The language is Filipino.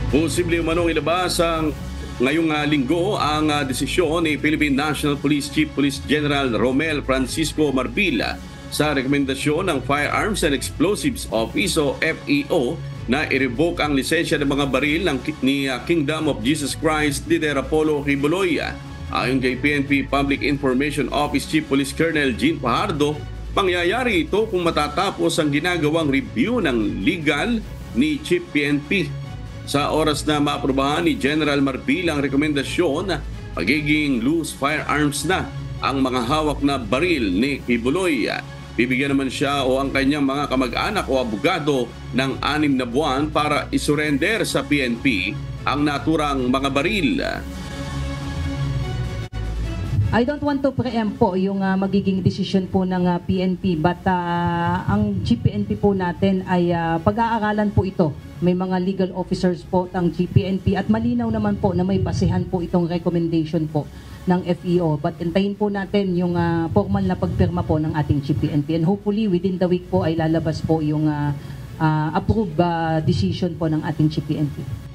Posible umanong ilabas ngayong linggo ang desisyon ni Philippine National Police Chief Police General Romel Francisco Marbilla sa rekomendasyon ng Firearms and Explosives Office o FEO na i-revoke ang lisensya ng mga baril ni Kingdom of Jesus Christ Líder Apollo Quiboloy. Ayon kay PNP Public Information Office Chief Police Colonel Jean Fajardo, pangyayari ito kung matatapos ang ginagawang review ng legal ni Chief PNP. Sa oras na maaprubahan ni General Marbilla ang rekomendasyon, magiging loose firearms na ang mga hawak na baril ni Quiboloy. Bibigyan naman siya o ang kanyang mga kamag-anak o abogado ng 6 na buwan para isurrender sa PNP ang naturang mga baril. I don't want to preempt po yung magiging decision po ng PNP, but ang GPNP po natin ay pag-aaralan po ito. May mga legal officers po ng GPNP at malinaw naman po na may basehan po itong recommendation po ng FEO. But intayin po natin yung formal na pagpirma po ng ating GPNP, and hopefully within the week po ay lalabas po yung approved decision po ng ating GPNP.